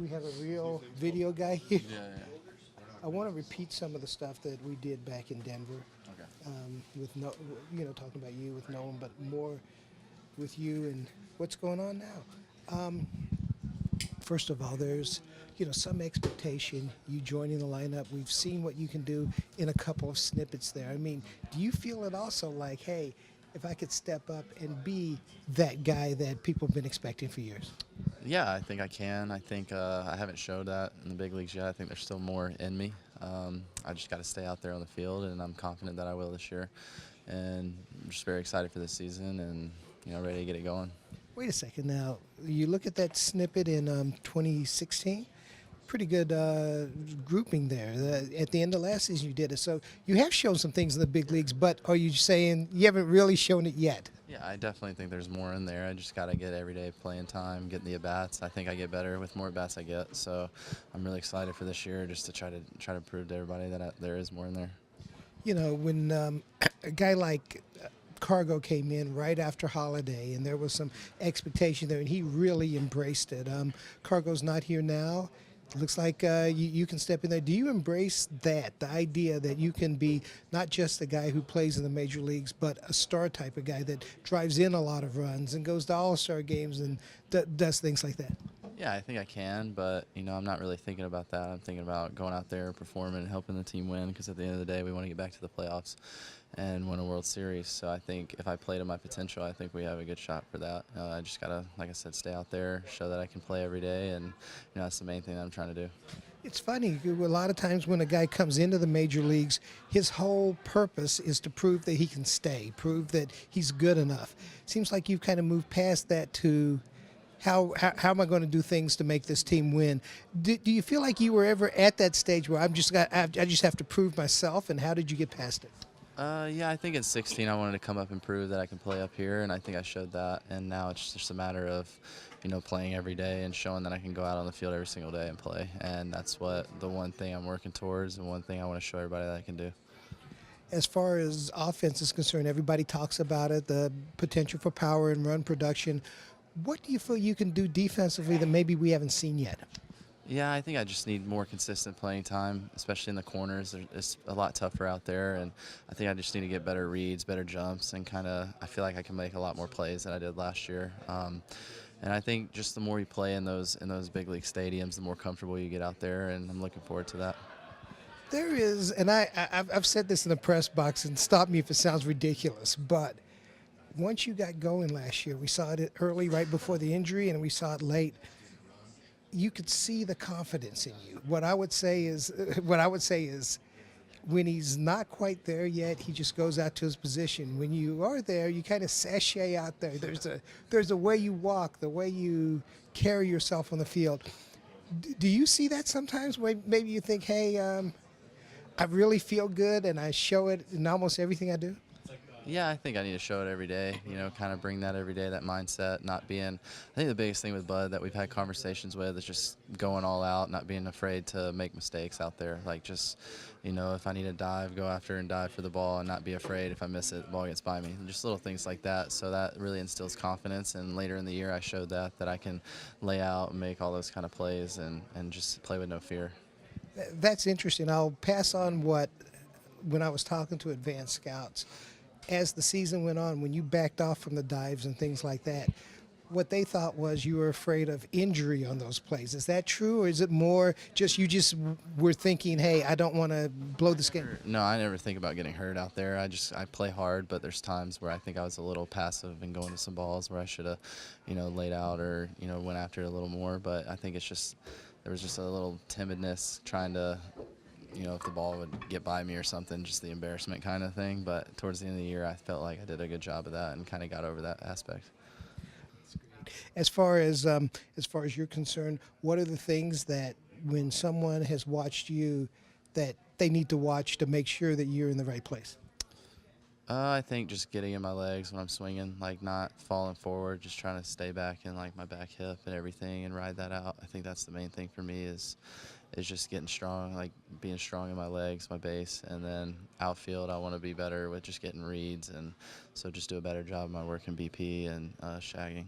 we have a real video guy here. Yeah, yeah. I want to repeat some of the stuff that we did back in Denver, Okay. with no, talking about you with Nolan, but more with you and what's going on now. First of all, there's some expectation you joining the lineup. We've seen what you can do in a couple of snippets there. I mean, do you feel it also like, hey, if I could step up and be that guy that people have been expecting for years? Yeah, I think I can. I think I haven't showed that in the big leagues yet. I think there's still more in me. I just got to stay out there on the field, and I'm confident that I will this year. And I'm just very excited for this season and ready to get it going. Wait a second now. You look at that snippet in 2016. Pretty good grouping there. At the end of last season, you did it. So you have shown some things in the big leagues, but are you saying you haven't really shown it yet? Yeah, I definitely think there's more in there. I just got to get everyday playing time, getting the at-bats. I think I get better with more at-bats I get. So I'm really excited for this year just to try to prove to everybody that there is more in there. When a guy like Cargo came in right after Holiday, and there was some expectation there, and he really embraced it. Cargo's not here now. It looks like you can step in there. Do you embrace that, the idea that you can be not just a guy who plays in the major leagues, but a star type of guy that drives in a lot of runs and goes to all-star games and does things like that? Yeah, I think I can, but I'm not really thinking about that. I'm thinking about going out there, performing, and helping the team win. Because at the end of the day, we want to get back to the playoffs and win a World Series. So I think if I play to my potential, I think we have a good shot for that. I just gotta, like I said, stay out there, show that I can play every day, and that's the main thing that I'm trying to do. It's funny. A lot of times when a guy comes into the major leagues, his whole purpose is to prove that he can stay, prove that he's good enough. Seems like you've kind of moved past that to how am I going to do things to make this team win? Do you feel like you were ever at that stage where I just have to prove myself, and how did you get past it? Yeah, I think in 16 I wanted to come up and prove that I can play up here, and I think I showed that. And now it's just a matter of, playing every day and showing that I can go out on the field every single day and play. And that's the one thing I'm working towards, and one thing I want to show everybody that I can do. As far as offense is concerned, everybody talks about it, the potential for power and run production. What do you feel you can do defensively that maybe we haven't seen yet? Yeah, I think I just need more consistent playing time, especially in the corners. It's a lot tougher out there, and I think I just need to get better reads, better jumps, and I feel like I can make a lot more plays than I did last year. And I think just the more you play in those big league stadiums, the more comfortable you get out there, and I'm looking forward to that. There is, and I've said this in the press box, and stop me if it sounds ridiculous, but once you got going last year, we saw it early right before the injury, and we saw it late. You could see the confidence in you. What I would say is when he's not quite there yet, he just goes out to his position. When you are there, you kind of sashay out there. There's a way you walk, the way you carry yourself on the field. Do you see that sometimes where maybe you think, hey, I really feel good and I show it in almost everything I do? Yeah, I think I need to show it every day, kind of bring that every day, that mindset, not being – I think the biggest thing with Bud that we've had conversations with is just going all out, not being afraid to make mistakes out there. Like just, if I need to dive, go after and dive for the ball and not be afraid if I miss it, the ball gets by me. And just little things like that. So that really instills confidence. And later in the year I showed that I can lay out and make all those kind of plays and just play with no fear. That's interesting. I'll pass on when I was talking to advanced scouts, as the season went on, when you backed off from the dives and things like that, what they thought was you were afraid of injury on those plays. Is that true, or is it more just you just were thinking, hey, I don't want to blow the skin? No, I never think about getting hurt out there. I play hard, but there's times where I think I was a little passive and going to some balls where I should have, laid out or, went after it a little more. But I think there was just a little timidness trying to, if the ball would get by me or something, just the embarrassment kind of thing. But towards the end of the year, I felt like I did a good job of that and kind of got over that aspect. As far as you're concerned, what are the things that when someone has watched you that they need to watch to make sure that you're in the right place? I think just getting in my legs when I'm swinging, like not falling forward, just trying to stay back in like my back hip and everything and ride that out. I think that's the main thing for me is just getting strong, like being strong in my legs, my base, and then outfield I want to be better with just getting reads, and so just do a better job of my work in BP and shagging.